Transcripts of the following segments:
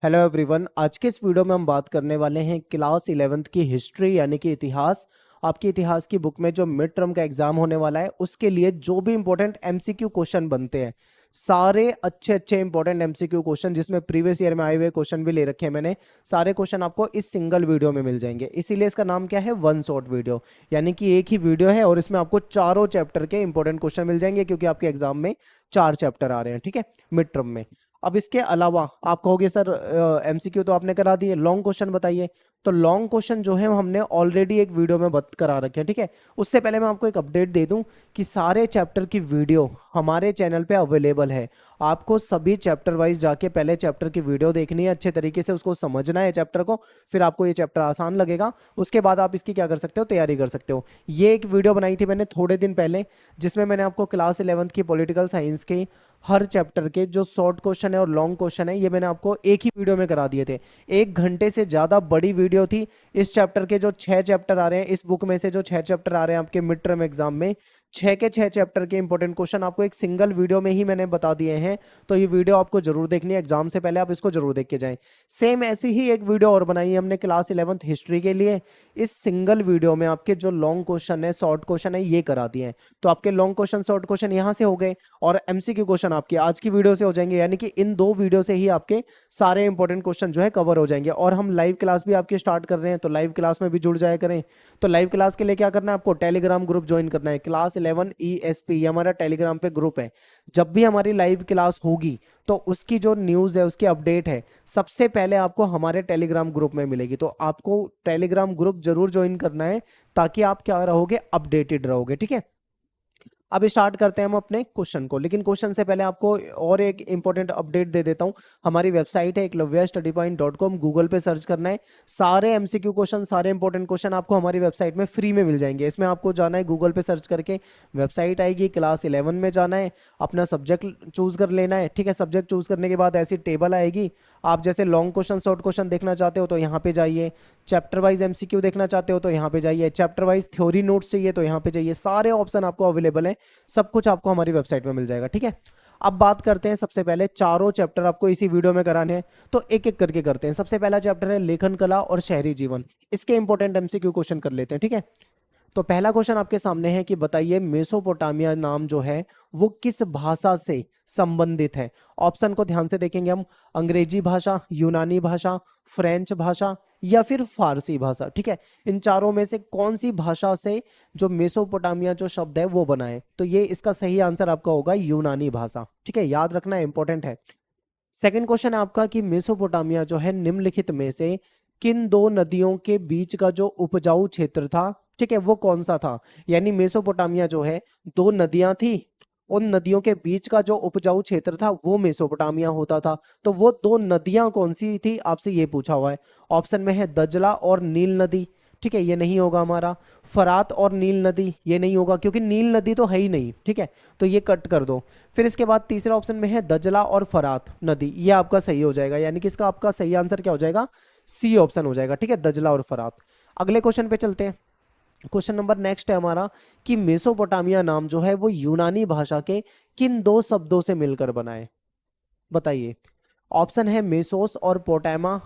Hello everyone. आज के इस वीडियो में हम बात करने वाले हैं क्लास 11th की हिस्ट्री यानी कि इतिहास। आपकी इतिहास की बुक में जो मिड टर्म का एग्जाम होने वाला है उसके लिए जो भी इंपॉर्टेंट एमसीक्यू क्वेश्चन बनते हैं, सारे अच्छे अच्छे इंपॉर्टेंट एमसीक्यू क्वेश्चन जिसमें प्रीवियस ईयर में आए हुए क्वेश्चन भी ले रखे हैं मैंने, सारे क्वेश्चन आपको इस सिंगल वीडियो में मिल जाएंगे। इसीलिए इसका नाम क्या है, वन शॉट वीडियो। यानी कि एक ही वीडियो है और इसमें आपको चारों चैप्टर के इंपॉर्टेंट क्वेश्चन मिल जाएंगे, क्योंकि आपके एग्जाम में 4 चैप्टर आ रहे हैं, ठीक है, मिड टर्म में। अब इसके अलावा आप कहोगे सर एमसीक्यू तो आपने करा दिए, लॉन्ग क्वेश्चन बताइए। तो लॉन्ग क्वेश्चन जो है हमने ऑलरेडी एक वीडियो में बत करा रखे हैं, ठीक है। उससे पहले मैं आपको एक अपडेट दे दूं कि सारे चैप्टर की वीडियो हमारे चैनल पे अवेलेबल है। आपको सभी चैप्टर वाइज जाके पहले चैप्टर की वीडियो देखनी है, अच्छे तरीके से उसको समझना है चैप्टर को, फिर आपको ये चैप्टर आसान लगेगा। उसके बाद आप इसकी क्या कर सकते हो, तैयारी कर सकते हो। ये एक वीडियो बनाई थी मैंने थोड़े दिन पहले, जिसमें मैंने आपको क्लास 11th की पॉलिटिकल साइंस के हर चैप्टर के जो शॉर्ट क्वेश्चन है और लॉन्ग क्वेश्चन है, ये मैंने आपको एक ही वीडियो में करा दिए थे। 1 घंटे से ज्यादा बड़ी वीडियो थी। इस चैप्टर के जो 6 चैप्टर आ रहे हैं, इस बुक में से जो 6 चैप्टर आ रहे हैं आपके मिड टर्म एग्जाम में, 6 के 6 चैप्टर के इंपॉर्टेंट क्वेश्चन आपको एक सिंगल वीडियो में ही मैंने बता दिए हैं। तो ये वीडियो आपको जरूर देखनी है, एग्जाम से पहले आप इसको जरूर देख के जाएं। सेम ऐसी ही एक वीडियो और बनाई है हमने क्लास 11th हिस्ट्री के लिए। इस सिंगल वीडियो में आपके जो लॉन्ग क्वेश्चन है, शॉर्ट क्वेश्चन है, ये करा दिए हैं। तो आपके लॉन्ग क्वेश्चन, शॉर्ट क्वेश्चन यहाँ से हो गए और एमसीक्यू क्वेश्चन आपके आज की वीडियो से हो जाएंगे। यानी कि इन 2 वीडियो से ही आपके सारे इंपॉर्टेंट क्वेश्चन जो है कवर हो जाएंगे। और हम लाइव क्लास भी आपकी स्टार्ट कर रहे हैं, तो लाइव क्लास में भी जुड़ जाया करें। तो लाइव क्लास के लिए क्या करना है, आपको टेलीग्राम ग्रुप ज्वाइन करना है। क्लास 11 ESP ये हमारा टेलीग्राम पे ग्रुप है। जब भी हमारी लाइव क्लास होगी तो उसकी जो न्यूज़ है, उसकी अपडेट है, सबसे पहले आपको हमारे टेलीग्राम ग्रुप में मिलेगी। तो आपको टेलीग्राम ग्रुप जरूर ज्वाइन करना है, ताकि आप क्या रहोगे, अपडेटेड रहोगे, ठीक है। अब स्टार्ट करते हैं हम अपने क्वेश्चन को, लेकिन क्वेश्चन से पहले आपको और एक इंपॉर्टेंट अपडेट दे देता हूं। हमारी वेबसाइट है eklavyastudypoint.com, गूगल पे सर्च करना है। सारे एमसीक्यू क्वेश्चन, सारे इंपॉर्टेंट क्वेश्चन आपको हमारी वेबसाइट में फ्री में मिल जाएंगे। इसमें आपको जाना है, गूगल पे सर्च करके वेबसाइट आएगी, क्लास 11 में जाना है, अपना सब्जेक्ट चूज कर लेना है, ठीक है। सब्जेक्ट चूज करने के बाद ऐसी टेबल आएगी। आप जैसे लॉन्ग क्वेश्चन, शॉर्ट क्वेश्चन देखना चाहते हो तो यहाँ पे जाइए। चैप्टर वाइज एमसीक्यू देखना चाहते हो तो यहाँ पे जाइए। चैप्टर वाइज थ्योरी नोट्स चाहिए तो यहाँ पे जाइए। सारे ऑप्शन आपको अवेलेबल है, सब कुछ आपको हमारी वेबसाइट में मिल जाएगा, ठीक है। अब बात करते हैं, सबसे पहले चारों चैप्टर आपको इसी वीडियो में कराने हैं, तो एक एक करके करते हैं। सबसे पहला चैप्टर है लेखन कला और शहरी जीवन। इसके इंपॉर्टेंट एमसीक्यू क्वेश्चन कर लेते हैं, ठीक है। तो पहला क्वेश्चन आपके सामने है कि बताइए मेसोपोटामिया नाम जो है वो किस भाषा से संबंधित है। ऑप्शन को ध्यान से देखेंगे हम, अंग्रेजी भाषा, यूनानी भाषा, फ्रेंच भाषा या फिर फारसी भाषा, ठीक है। इन चारों में से कौन सी भाषा से जो मेसोपोटामिया जो शब्द है वो बना है, तो ये इसका सही आंसर आपका होगा यूनानी भाषा, ठीक है। याद रखना, इंपॉर्टेंट है। सेकंड क्वेश्चन है आपका कि मेसोपोटामिया जो है निम्नलिखित में से किन 2 नदियों के बीच का जो उपजाऊ क्षेत्र था, ठीक है, वो कौन सा था। यानी मेसोपोटामिया जो है 2 नदियां थी, उन नदियों के बीच का जो उपजाऊ क्षेत्र था वो मेसोपोटामिया होता था। तो वो 2 नदियां कौन सी थी, आपसे ये पूछा हुआ है। ऑप्शन में है दजला और नील नदी, ठीक है, ये नहीं होगा हमारा। फरात और नील नदी, ये नहीं होगा क्योंकि नील नदी तो है ही नहीं, ठीक है, तो ये कट कर दो। फिर इसके बाद तीसरे ऑप्शन में है दजला और फरात नदी, ये आपका सही हो जाएगा। यानी कि इसका आपका सही आंसर क्या हो जाएगा, सी ऑप्शन हो जाएगा, ठीक है, दजला और फरात। अगले क्वेश्चन पे चलते हैं। क्वेश्चन नंबर नेक्स्ट है हमारा कि मेसोपोटामिया नाम जो है वो यूनानी भाषा के किन 2 शब्दों से मिलकर बना है, बताइए। ऑप्शन है मेसोस और पोटामा,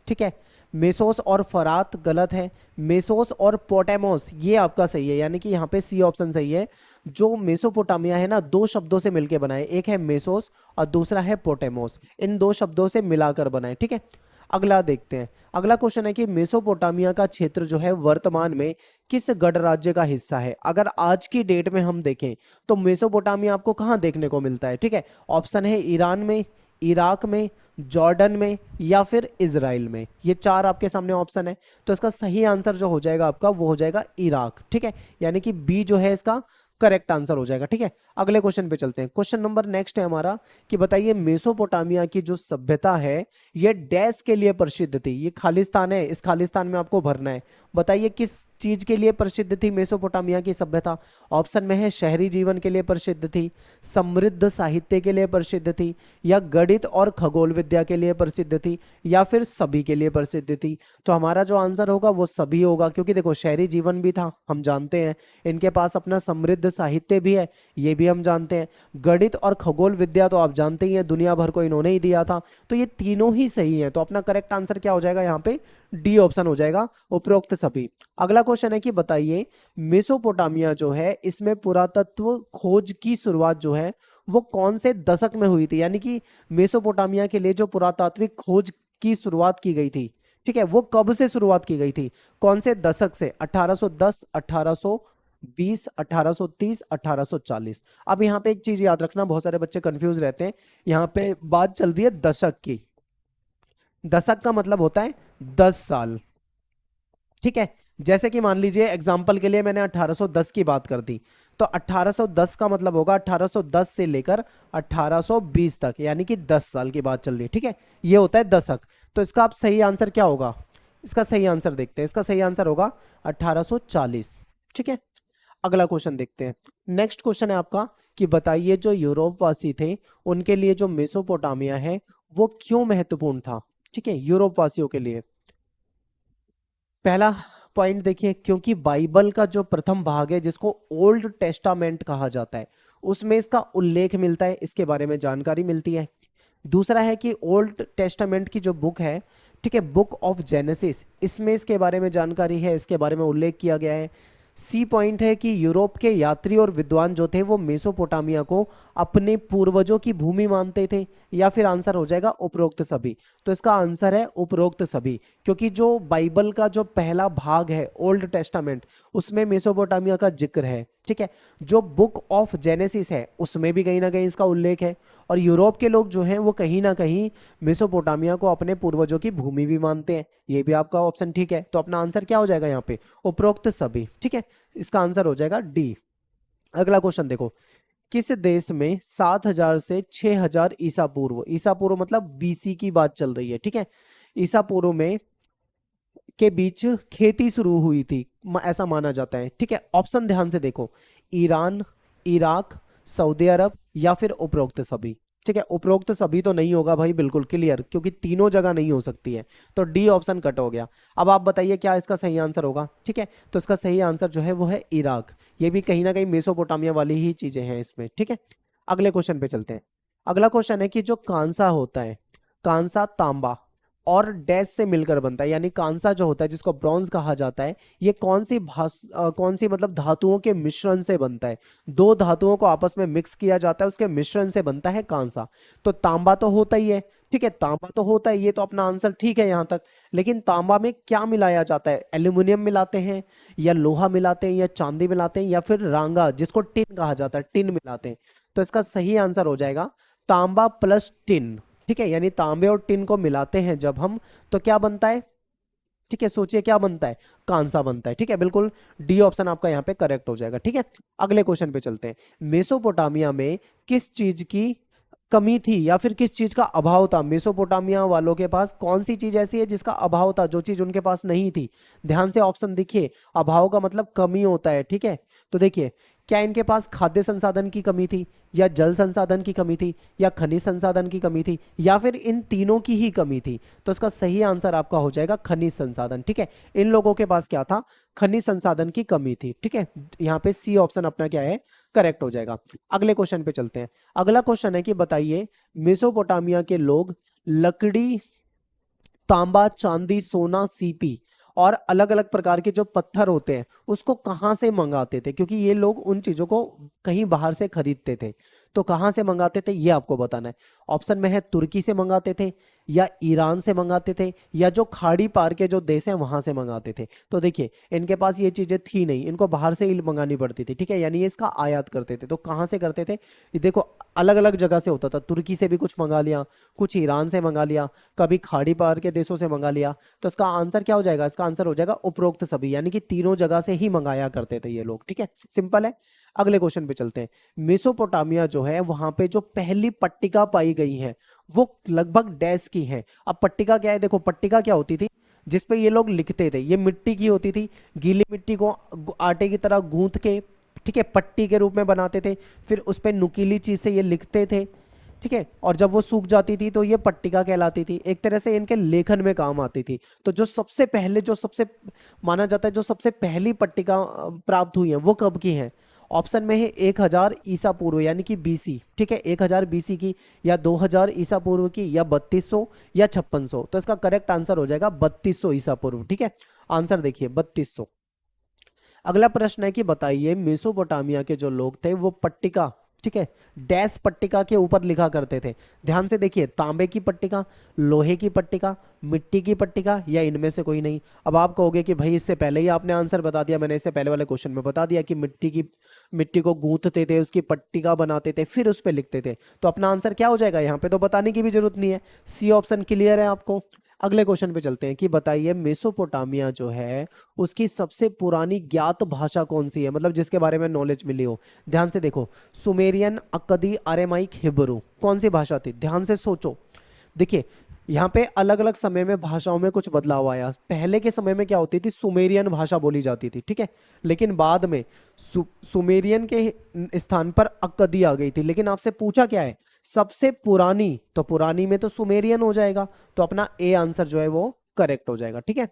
ठीक है। मेसोस और फरात गलत है। मेसोस और पोटामोस ये आपका सही है, यानी कि यहाँ पे सी ऑप्शन सही है। जो मेसोपोटामिया है ना, 2 शब्दों से मिलकर बना है, एक है मेसोस और दूसरा है पोटामोस। इन 2 शब्दों से मिलाकर बना है, ठीक है। अगला देखते हैं। अगला क्वेश्चन है कि मेसोपोटामिया का क्षेत्र जो है वर्तमान में किस गणराज्य का हिस्सा है। अगर आज की डेट में हम देखें तो मेसोपोटामिया आपको कहाँ देखने को मिलता है, ठीक है। ऑप्शन है ईरान में, इराक में, जॉर्डन में या फिर इजराइल में। ये 4 आपके सामने ऑप्शन है। तो इसका सही आंसर जो हो जाएगा आपका वो हो जाएगा इराक, ठीक है। यानी कि बी जो है इसका करेक्ट आंसर हो जाएगा, ठीक है। अगले क्वेश्चन पे चलते हैं। क्वेश्चन नंबर नेक्स्ट है हमारा कि बताइए मेसोपोटामिया की जो सभ्यता है ये डैश के लिए प्रसिद्ध थी। ये खालिस्तान है, इस खालिस्तान में आपको भरना है। बताइए किस चीज के लिए प्रसिद्ध थी मेसोपोटामिया की सभ्यता? ऑप्शन में है शहरी जीवन के लिए प्रसिद्ध थी, समृद्ध साहित्य के लिए प्रसिद्ध थी, या गणित और खगोल विद्या के लिए प्रसिद्ध थी, या फिर सभी के लिए प्रसिद्ध थी। तो हमारा जो आंसर होगा वो सभी होगा, क्योंकि देखो शहरी जीवन भी था, हम जानते हैं, इनके पास अपना समृद्ध साहित्य भी है, ये भी हम जानते हैं, गणित और खगोल विद्या तो आप जानते ही हैं दुनिया भर को इन्होंने ही दिया था। तो ये तीनों ही सही है, तो अपना करेक्ट आंसर क्या हो जाएगा यहाँ पे? डी ऑप्शन हो जाएगा, उपरोक्त सभी। अगला क्वेश्चन है कि बताइए मेसोपोटामिया जो है इसमें पुरातत्व खोज की शुरुआत जो है वो कौन से दशक में हुई थी? यानी कि मेसोपोटामिया के लिए जो पुरातात्विक खोज की शुरुआत की गई थी, ठीक है, वो कब से शुरुआत की गई थी, कौन से दशक से? 1810, 1820, 1830, 1840। अब यहाँ पे एक चीज याद रखना, बहुत सारे बच्चे कंफ्यूज रहते हैं, यहाँ पे बात चल रही है दशक की। दशक का मतलब होता है 10 साल, ठीक है। जैसे कि मान लीजिए एग्जाम्पल के लिए मैंने 1810 की बात कर दी, तो 1810 का मतलब होगा 1810 से लेकर 1820 तक, यानी कि 10 साल की बात चल रही है, ठीक है, ये होता है दशक। तो इसका आप सही आंसर क्या होगा? इसका सही आंसर देखते हैं, इसका सही आंसर होगा 1840, ठीक है। अगला क्वेश्चन देखते हैं। नेक्स्ट क्वेश्चन है आपका कि बताइए जो यूरोप वासी थे उनके लिए जो मेसोपोटामिया है वो क्यों महत्वपूर्ण था? ठीक है, यूरोप वासियों के लिए पहला पॉइंट देखिए, क्योंकि बाइबल का जो प्रथम भाग है जिसको ओल्ड टेस्टामेंट कहा जाता है उसमें इसका उल्लेख मिलता है, इसके बारे में जानकारी मिलती है। दूसरा है कि ओल्ड टेस्टामेंट की जो बुक है, ठीक है, बुक ऑफ जेनेसिस, इसमें इसके बारे में जानकारी है, इसके बारे में उल्लेख किया गया है। सी पॉइंट है कि यूरोप के यात्री और विद्वान जो थे वो मेसोपोटामिया को अपने पूर्वजों की भूमि मानते थे, या फिर आंसर हो जाएगा उपरोक्त सभी। तो इसका आंसर है उपरोक्त सभी, क्योंकि जो बाइबल का जो पहला भाग है ओल्ड टेस्टामेंट उसमें मेसोपोटामिया का जिक्र है, ठीक है। जो बुक ऑफ जेनेसिस है उसमें भी कहीं ना कहीं इसका उल्लेख है, और यूरोप के लोग जो हैं वो कहीं ना कहीं मेसोपोटामिया को अपने पूर्वजों की भूमि भी मानते हैं। ये भी आपका ऑप्शन ठीक है, तो अपना आंसर क्या हो जाएगा यहाँ पे? उपरोक्त सभी, ठीक है, इसका आंसर हो जाएगा डी। अगला क्वेश्चन देखो, किस देश में 7000 से 6000 ईसा पूर्व मतलब बीसी की बात चल रही है, ठीक है, ईसा पूर्व में के बीच खेती शुरू हुई थी, ऐसा माना जाता है, ठीक है। ऑप्शन ध्यान से देखो, ईरान, इराक, सऊदी अरब, या फिर उपरोक्त सभी, ठीक है। उपरोक्त सभी तो नहीं होगा भाई, बिल्कुल क्लियर, क्योंकि तीनों जगह नहीं हो सकती है, तो डी ऑप्शन कट हो गया। अब आप बताइए क्या इसका सही आंसर होगा, ठीक है। तो इसका सही आंसर जो है वो है इराक, ये भी कहीं ना कहीं मेसोपोटामिया वाली ही चीजें हैं इसमें, ठीक है। अगले क्वेश्चन पे चलते हैं। अगला क्वेश्चन है कि जो कांसा होता है, कांसा तांबा और डैश से मिलकर बनता है, यानी कांसा जो होता है जिसको ब्रॉन्ज कहा जाता है, ये कौन सी मतलब धातुओं के मिश्रण से बनता है? दो धातुओं को आपस में मिक्स किया जाता है, उसके मिश्रण से बनता है कांसा। तो तांबा तो होता ही है, ठीक है, तांबा तो होता है, ये तो अपना आंसर ठीक है यहां तक। लेकिन तांबा में क्या मिलाया जाता है? एल्यूमिनियम मिलाते हैं, या लोहा मिलाते हैं, या चांदी मिलाते हैं, या फिर रांगा जिसको टिन कहा जाता है, टिन मिलाते हैं। तो इसका सही आंसर हो जाएगा तांबा प्लस टिन, ठीक है, यानी तांबे और टिन को मिलाते हैं जब हम, तो क्या बनता है? ठीक है, सोचिए क्या बनता है? कांसा बनता है, ठीक है, बिल्कुल डी ऑप्शन आपका यहाँ पे करेक्ट हो जाएगा, ठीक है। अगले क्वेश्चन पे चलते हैं। मेसोपोटामिया में किस चीज की कमी थी या फिर किस चीज का अभाव था? मेसोपोटामिया वालों के पास कौन सी चीज ऐसी है जिसका अभाव था, जो चीज उनके पास नहीं थी? ध्यान से ऑप्शन देखिए, अभाव का मतलब कमी होता है, ठीक है। तो देखिए, क्या इनके पास खाद्य संसाधन की कमी थी, या जल संसाधन की कमी थी, या खनिज संसाधन की कमी थी, या फिर इन तीनों की ही कमी थी? तो इसका सही आंसर आपका हो जाएगा खनिज संसाधन, ठीक है। इन लोगों के पास क्या था? खनिज संसाधन की कमी थी, ठीक है। यहाँ पे सी ऑप्शन अपना क्या है? करेक्ट हो जाएगा। अगले क्वेश्चन पे चलते हैं। अगला क्वेश्चन है कि बताइए मेसोपोटामिया के लोग लकड़ी, तांबा, चांदी, सोना, सीपी और अलग अलग प्रकार के जो पत्थर होते हैं उसको कहाँ से मंगाते थे? क्योंकि ये लोग उन चीजों को कहीं बाहर से खरीदते थे, तो कहाँ से मंगाते थे ये आपको बताना है। ऑप्शन में है तुर्की से मंगाते थे, या ईरान से मंगाते थे, या जो खाड़ी पार के जो देश हैं वहां से मंगाते थे। तो देखिए इनके पास ये चीजें थी नहीं, इनको बाहर से ही मंगानी पड़ती थी, ठीक है, यानी ये इसका आयात करते थे। तो कहाँ से करते थे? ये देखो अलग अलग जगह से होता था, तुर्की से भी कुछ मंगा लिया, कुछ ईरान से मंगा लिया, कभी खाड़ी पार के देशों से मंगा लिया। तो इसका आंसर क्या हो जाएगा? इसका आंसर हो जाएगा उपरोक्त सभी, यानी कि तीनों जगह से ही मंगाया करते थे ये लोग, ठीक है, सिंपल है। अगले क्वेश्चन पे चलते हैं। मेसोपोटामिया जो है वहां पे जो पहली पट्टिका पाई गई है वो लगभग डैश की है। अब पट्टिका क्या है? देखो पट्टिका क्या होती थी, जिसपे ये लोग लिखते थे। ये मिट्टी की होती थी, गीली मिट्टी को आटे की तरह गूंथ के, ठीक है, पट्टी के रूप में बनाते थे, फिर उस पे नुकीली चीज से ये लिखते थे, ठीक है, और जब वो सूख जाती थी तो ये पट्टिका कहलाती थी। एक तरह से इनके लेखन में काम आती थी। तो जो सबसे पहले, जो सबसे माना जाता है, जो सबसे पहली पट्टिका प्राप्त हुई है वो कब की है? ऑप्शन में है 1000 ईसा पूर्व यानी कि बीसी, ठीक है, 1000 बीसी की, या 2000 ईसा पूर्व की, या 3200 या 5600। तो इसका करेक्ट आंसर हो जाएगा 3200 ईसा पूर्व, ठीक है। आंसर देखिए 3200। अगला प्रश्न है कि बताइए मेसोपोटामिया के जो लोग थे वो पट्टिका, ठीक है, डैश पट्टिका के ऊपर लिखा करते थे। ध्यान से देखिए, तांबे की पट्टिका, लोहे की पट्टिका, मिट्टी की पट्टिका, या इनमें से कोई नहीं। अब आप कहोगे कि भाई इससे पहले ही आपने आंसर बता दिया, मैंने इससे पहले वाले क्वेश्चन में बता दिया कि मिट्टी को गूंथते थे, उसकी पट्टिका बनाते थे, फिर उस पर लिखते थे। तो अपना आंसर क्या हो जाएगा? यहाँ पे तो बताने की भी जरूरत नहीं है, सी ऑप्शन क्लियर है आपको। अगले क्वेश्चन पे चलते हैं कि बताइए मेसोपोटामिया जो है उसकी सबसे पुरानी ज्ञात भाषा कौन सी है, मतलब जिसके बारे में नॉलेज मिली हो। ध्यान से देखो, सुमेरियन, अक्कदी, अरेमाइक, हिब्रू, कौन सी भाषा थी? ध्यान से सोचो। देखिए यहाँ पे अलग अलग समय में भाषाओं में कुछ बदलाव आया। पहले के समय में क्या होती थी? सुमेरियन भाषा बोली जाती थी, ठीक है, लेकिन बाद में सुमेरियन के स्थान पर अक्कदी आ गई थी। लेकिन आपसे पूछा क्या है? सबसे पुरानी, तो पुरानी में तो सुमेरियन हो जाएगा, तो अपना ए आंसर जो है वो करेक्ट हो जाएगा, ठीक है।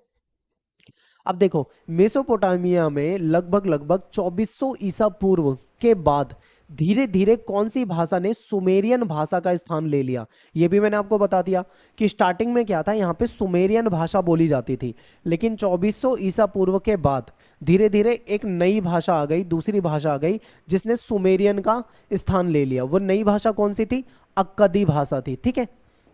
अब देखो, मेसोपोटामिया में लगभग लगभग 2400 ईसा पूर्व के बाद धीरे धीरे कौन सी भाषा ने सुमेरियन भाषा का स्थान ले लिया। ये भी मैंने आपको बता दिया कि स्टार्टिंग में क्या था, यहाँ पे सुमेरियन भाषा बोली जाती थी, लेकिन 2400 ईसा पूर्व के बाद धीरे धीरे एक नई भाषा आ गई, दूसरी भाषा आ गई जिसने सुमेरियन का स्थान ले लिया। वो नई भाषा कौन सी थी? अक्कदी भाषा थी, ठीक है।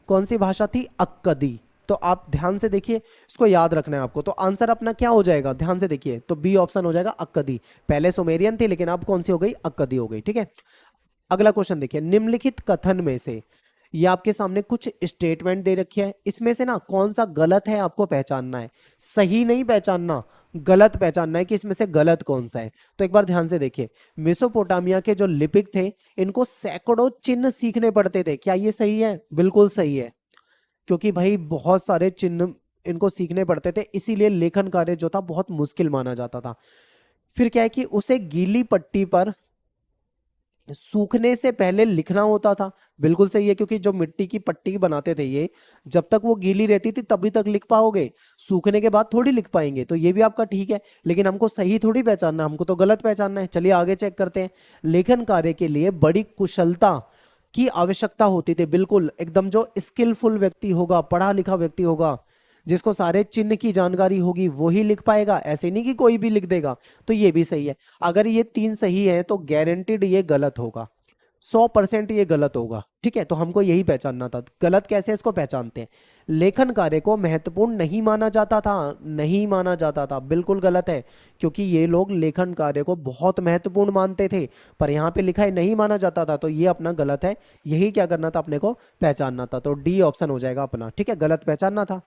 कौन सी भाषा थी? अक्कदी। तो आप ध्यान से देखिए, इसको याद रखना है आपको। तो आंसर अपना क्या हो जाएगा? ध्यान से देखिए, तो बी ऑप्शन हो जाएगा अक्कदी। पहले सुमेरियन थी लेकिन अब कौन सी हो गई? अक्कदी हो गई, ठीक है। अगला क्वेश्चन देखिए, निम्नलिखित कथन में से, ये आपके सामने कुछ स्टेटमेंट दे रखी है, इसमें से ना कौन सा गलत है आपको पहचानना है। सही नहीं पहचानना, गलत पहचानना है कि इसमें से गलत कौन सा है। तो एक बार ध्यान से देखिए, मेसोपोटामिया के जो लिपिक थे इनको सैकड़ों चिन्ह सीखने पड़ते थे। क्या ये सही है? बिल्कुल सही है, क्योंकि भाई बहुत सारे चिन्ह इनको सीखने पड़ते थे, इसीलिए लेखन कार्य जो था बहुत मुश्किल माना जाता था। फिर क्या है कि उसे गीली पट्टी पर सूखने से पहले लिखना होता था। बिल्कुल सही है, क्योंकि जो मिट्टी की पट्टी बनाते थे ये, जब तक वो गीली रहती थी तभी तक लिख पाओगे, सूखने के बाद थोड़ी लिख पाएंगे। तो ये भी आपका ठीक है, लेकिन हमको सही थोड़ी पहचानना, हमको तो गलत पहचानना है। चलिए आगे चेक करते हैं। लेखन कार्य के लिए बड़ी कुशलता की आवश्यकता होती थी। बिल्कुल एकदम जो स्किलफुल व्यक्ति होगा, पढ़ा लिखा व्यक्ति होगा, जिसको सारे चिन्ह की जानकारी होगी, वो ही लिख पाएगा। ऐसे नहीं कि कोई भी लिख देगा। तो ये भी सही है। अगर ये तीन सही है तो गारंटीड ये गलत होगा, 100% ये गलत होगा, ठीक है। तो हमको यही पहचानना था। गलत कैसे इसको पहचानते हैं? लेखन कार्य को महत्वपूर्ण नहीं माना जाता था, नहीं माना जाता था, बिल्कुल गलत है, क्योंकि ये लोग लेखन कार्य को बहुत महत्वपूर्ण मानते थे, पर यहाँ पे लिखा है नहीं माना जाता था, तो ये अपना गलत है। यही क्या करना था? अपने को पहचानना था। तो डी ऑप्शन हो जाएगा अपना, ठीक है, गलत पहचानना था।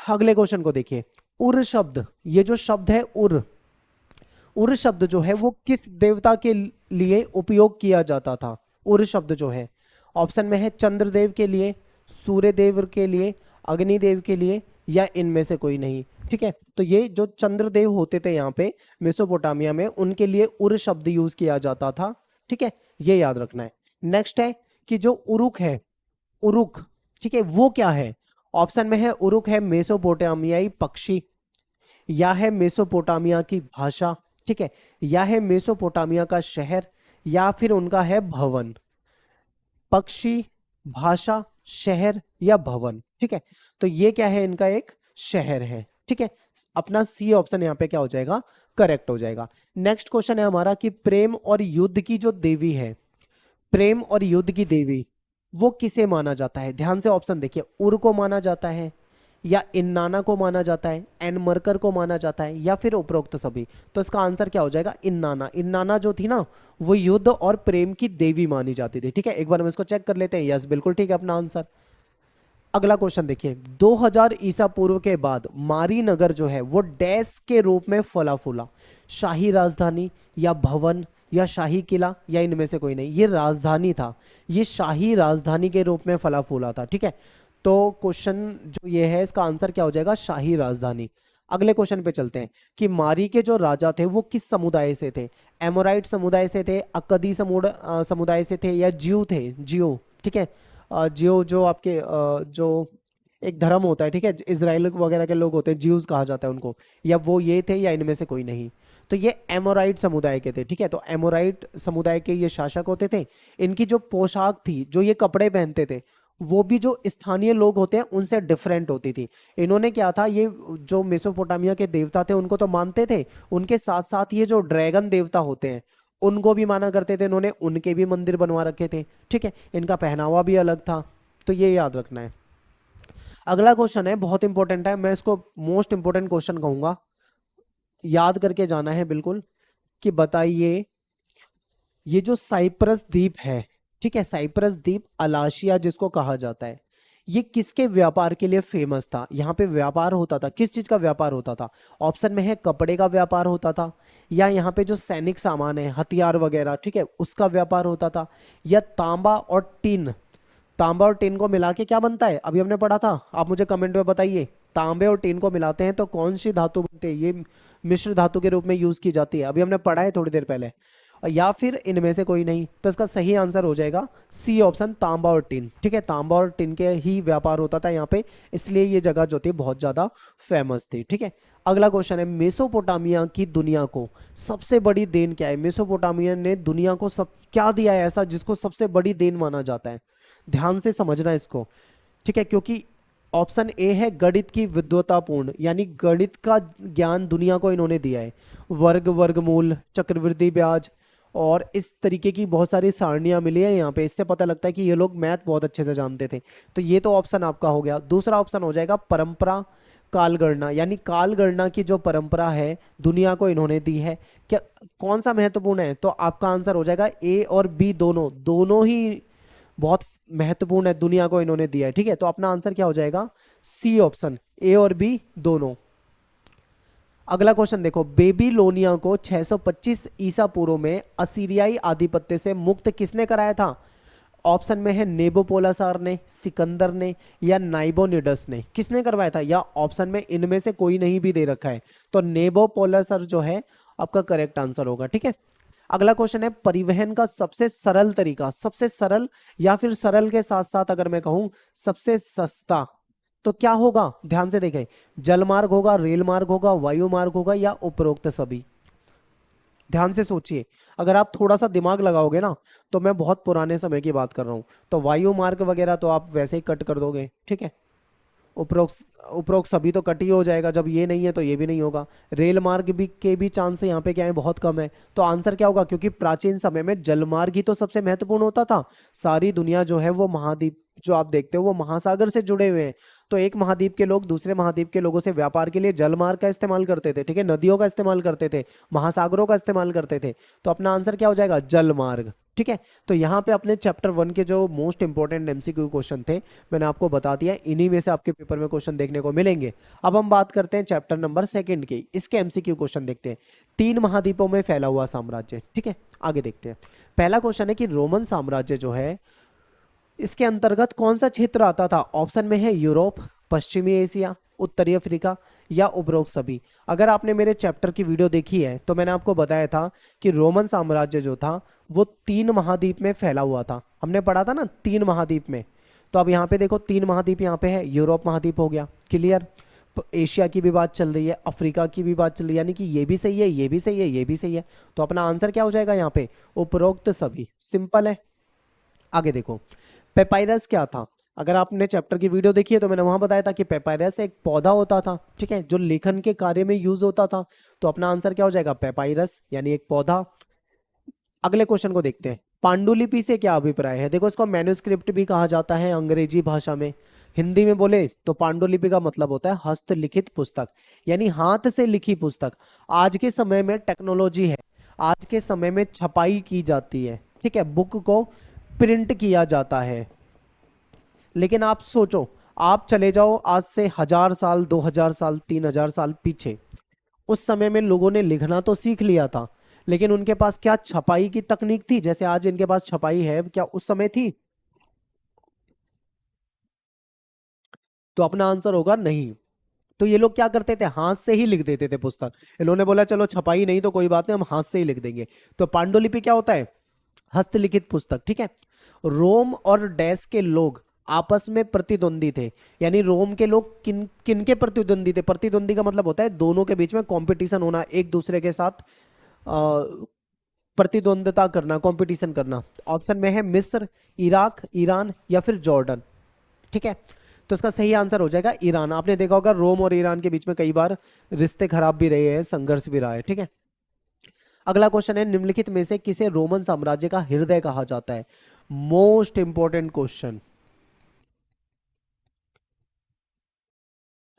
अगले क्वेश्चन को देखिए, उर शब्द, ये जो शब्द है उर, उर शब्द जो है वो किस देवता के लिए उपयोग किया जाता था? उर शब्द जो है, ऑप्शन में है चंद्रदेव के लिए, सूर्यदेव के लिए, अग्निदेव के लिए, या इनमें से कोई नहीं, ठीक है। तो ये जो चंद्रदेव होते थे यहाँ पे मेसोपोटामिया में, उनके लिए उर शब्द यूज किया जाता था, ठीक है, ये याद रखना है। नेक्स्ट है कि जो उरुक है, उरुक, ठीक है, वो क्या है? ऑप्शन में है उरुक है मेसोपोटामियाई पक्षी, या है मेसोपोटामिया की भाषा, ठीक है, या है मेसोपोटामिया का शहर, या फिर उनका है भवन। पक्षी, भाषा, शहर या भवन, ठीक है। तो ये क्या है? इनका एक शहर है, ठीक है। अपना सी ऑप्शन यहाँ पे क्या हो जाएगा? करेक्ट हो जाएगा। नेक्स्ट क्वेश्चन है हमारा कि प्रेम और युद्ध की जो देवी है, प्रेम और युद्ध की देवी, वो किसे माना जाता है? ध्यान से ऑप्शन देखिए, उर को माना जाता है, या इन्नाना को माना जाता है, एनमरकर को माना जाता है, या फिर उपरोक्त सभी। तो इसका आंसर क्या हो जाएगा? इन्नाना। इन्नाना जो थी ना, वो युद्ध और प्रेम की देवी मानी जाती थी, ठीक है। एक बार हम इसको चेक कर लेते हैं। यस, बिल्कुल ठीक है अपना आंसर। अगला क्वेश्चन देखिए, 2000 ईसा पूर्व के बाद मारी नगर जो है वो डैश के रूप में फला फूला। शाही राजधानी, या भवन, या शाही किला, या इनमें से कोई नहीं। ये राजधानी था, ये शाही राजधानी के रूप में फला फूला था, ठीक है। तो क्वेश्चन जो ये है इसका आंसर क्या हो जाएगा, शाही राजधानी। अगले क्वेश्चन पे चलते हैं कि मारी के जो राजा थे वो किस समुदाय से थे, एमोराइट समुदाय से थे, अक्कदी समुदाय से थे, या जियो थे, जियो, ठीक है। जियो जो आपके जो एक धर्म होता है, ठीक है, इजराइल वगैरह के लोग होते हैं, ज्यूज कहा जाता है उनको, या वो ये थे या इनमें से कोई नहीं। तो ये एमोराइट समुदाय के थे, ठीक है। तो एमोराइट समुदाय के ये शासक होते थे। इनकी जो पोशाक थी, जो ये कपड़े पहनते थे, वो भी जो स्थानीय लोग होते हैं उनसे डिफरेंट होती थी। इन्होंने क्या था, ये जो मेसोपोटामिया के देवता थे उनको तो मानते थे, उनके साथ साथ ये जो ड्रैगन देवता होते हैं उनको भी माना करते थे। इन्होंने उनके भी मंदिर बनवा रखे थे, ठीक है। इनका पहनावा भी अलग था, तो ये याद रखना है। अगला क्वेश्चन है, बहुत इंपॉर्टेंट है, मैं इसको मोस्ट इंपॉर्टेंट क्वेश्चन कहूंगा, याद करके जाना है बिल्कुल। कि बताइए, ये जो साइप्रस द्वीप है, ठीक है, साइप्रस द्वीप अलाशिया जिसको कहा जाता है, ये किसके व्यापार के लिए फेमस था। यहाँ पे व्यापार होता था, किस चीज का व्यापार होता था। ऑप्शन में है कपड़े का व्यापार होता था, या यहाँ पे जो सैनिक सामान है, हथियार वगैरह, ठीक है, उसका व्यापार होता था, या तांबा और टीन। तांबा और टीन को मिला के क्या बनता है, अभी हमने पढ़ा था, आप मुझे कमेंट में बताइए। तांबे और टीन को मिलाते हैं तो कौन सी धातु बनती है, ये मिश्र धातु के रूप में यूज की जाती है, अभी हमने पढ़ा है थोड़ी देर पहले। या फिर इनमें से कोई नहीं, तो इसका सही आंसर हो जाएगा सी ऑप्शन, तांबा और टीन, ठीक है। तांबा और टीन के ही व्यापार होता था यहाँ पे, इसलिए ये जगह जो थी बहुत ज्यादा फेमस थी, ठीक है। अगला क्वेश्चन है, मेसोपोटामिया की दुनिया को सबसे बड़ी देन क्या है। मेसोपोटामिया ने दुनिया को सब क्या दिया है ऐसा जिसको सबसे बड़ी देन माना जाता है। ध्यान से समझना इसको, ठीक है, क्योंकि ऑप्शन ए है गणित की विद्वतापूर्ण, यानी गणित का ज्ञान दुनिया को इन्होंने दिया है। वर्ग, वर्गमूल, चक्रवृद्धि ब्याज और इस तरीके की बहुत सारी सारणियां मिली है यहाँ पे, इससे पता लगता है कि ये लोग मैथ बहुत अच्छे से जानते थे। तो ये तो ऑप्शन आपका हो गया। दूसरा ऑप्शन हो जाएगा परंपरा काल गणना, यानी काल गणना की जो परंपरा है दुनिया को इन्होंने दी है। क्या, कौन सा महत्वपूर्ण है, तो आपका आंसर हो जाएगा ए और बी, दोनों दोनों ही बहुत महत्वपूर्ण है, दुनिया को इन्होंने दिया है, ठीक है। तो अपना आंसर क्या हो जाएगा, सी ऑप्शन, ए और बी दोनों। अगला क्वेश्चन देखो, बेबीलोनिया को 625 ईसा पूर्व में असीरियाई आधिपत्य से मुक्त किसने कराया था। ऑप्शन में है नेबोपोलासार ने, सिकंदर ने, या नाइबोनिडस ने, किसने करवाया था, या ऑप्शन में इनमें से कोई नहीं भी दे रखा है, तो नेबोपोलासार जो है आपका करेक्ट आंसर होगा, ठीक है। अगला क्वेश्चन है, परिवहन का सबसे सरल तरीका, सबसे सरल या फिर सरल के साथ साथ अगर मैं कहूं सबसे सस्ता, तो क्या होगा, ध्यान से देखें। जल मार्ग होगा, रेल मार्ग होगा, वायु मार्ग होगा, या उपरोक्त सभी। ध्यान से सोचिए, अगर आप थोड़ा सा दिमाग लगाओगे ना, तो मैं बहुत पुराने समय की बात कर रहा हूं, तो वायु मार्ग वगैरह तो आप वैसे ही कट कर दोगे, ठीक है। उपरोक्त उपरोक्त सभी तो कट ही हो जाएगा, जब ये नहीं है तो ये भी नहीं होगा। रेल मार्ग भी के भी चांस यहाँ पे क्या है, बहुत कम है। तो आंसर क्या होगा, क्योंकि प्राचीन समय में जलमार्ग ही तो सबसे महत्वपूर्ण होता था। सारी दुनिया जो है वो महाद्वीप जो आप देखते हो वो महासागर से जुड़े हुए हैं। तो एक महाद्वीप के लोग दूसरे महाद्वीप के लोगों से व्यापार के लिए जलमार्ग का इस्तेमाल करते थे, ठीक है, नदियों का इस्तेमाल करते थे, महासागरों का इस्तेमाल करते थे। तो अपना आंसर क्या हो जाएगा, जलमार्ग, ठीक है। तो यहाँ पे अपने चैप्टर 1 के जो मोस्ट इंपॉर्टेंट एमसीक्यू क्वेश्चन थे मैंने आपको बता दिया, इन्हीं में से आपके पेपर में क्वेश्चन देखने को मिलेंगे। अब हम बात करते हैं चैप्टर नंबर 2 की, इसके एमसीक्यू क्वेश्चन देखते हैं। 3 महाद्वीपों में फैला हुआ साम्राज्य, ठीक है, आगे देखते हैं। पहला क्वेश्चन है कि रोमन साम्राज्य जो है इसके अंतर्गत कौन सा क्षेत्र आता था। ऑप्शन में है यूरोप, पश्चिमी एशिया, उत्तरी अफ्रीका, या उपरोक्त सभी। अगर आपने मेरे चैप्टर की वीडियो देखी है तो मैंने आपको बताया था कि रोमन साम्राज्य जो था वो 3 महाद्वीप में फैला हुआ था, हमने पढ़ा था ना 3 महाद्वीप में। तो अब यहाँ पे देखो 3 महाद्वीप यहाँ पे है, यूरोप महाद्वीप हो गया, क्लियर। एशिया की भी बात चल रही है, अफ्रीका की भी बात चल रही है, यानी कि ये भी सही है, ये भी सही है, ये भी सही है। तो अपना आंसर क्या हो जाएगा यहाँ पे, उपरोक्त सभी, सिंपल है। आगे देखो, पेपाइरस क्या था। अगर आपने चैप्टर की वीडियो देखी है तो मैंने वहां बताया था कि पेपाइरस एक पौधा होता था, ठीक है, जो लेखन के कार्य में यूज होता था। तो अपना आंसर क्या हो जाएगा, पेपाइरस, यानी एक पौधा। अगले क्वेश्चन को देखते हैं, पांडुलिपि से क्या अभिप्राय है। देखो इसको मैन्युस्क्रिप्ट भी कहा जाता है अंग्रेजी भाषा में। हिंदी में बोले तो पांडुलिपि का मतलब होता है हस्तलिखित पुस्तक, यानी हाथ से लिखी पुस्तक। आज के समय में टेक्नोलॉजी है, आज के समय में छपाई की जाती है, ठीक है, बुक को प्रिंट किया जाता है। लेकिन आप सोचो, आप चले जाओ आज से 1000 साल, 2000 साल, 3000 साल पीछे, उस समय में लोगों ने लिखना तो सीख लिया था, लेकिन उनके पास क्या छपाई की तकनीक थी जैसे आज इनके पास छपाई है, क्या उस समय थी। तो अपना आंसर होगा नहीं। तो ये लोग क्या करते थे, हाथ से ही लिख देते थे पुस्तक। इन्होंने बोला चलो छपाई नहीं तो कोई बात नहीं, हम हाथ से ही लिख देंगे। तो पांडुलिपि क्या होता है, हस्तलिखित पुस्तक, ठीक है। रोम और डैश के लोग आपस में प्रतिद्वंदी थे, यानी रोम के लोग किन किन के प्रतिद्वंदी थे, प्रतिद्वंदी का मतलब होता है दोनों के बीच में कंपटीशन होना, एक दूसरे के साथ प्रतिद्वंदता करना, कंपटीशन करना। ऑप्शन में है मिस्र, इराक, ईरान या फिर जॉर्डन, ठीक है। तो इसका सही आंसर हो जाएगा ईरान। आपने देखा होगा रोम और ईरान के बीच में कई बार रिश्ते खराब भी रहे हैं, संघर्ष भी रहा है, ठीक है। अगला क्वेश्चन है, निम्नलिखित में से किसे रोमन साम्राज्य का हृदय कहा जाता है। मोस्ट इंपॉर्टेंट क्वेश्चन,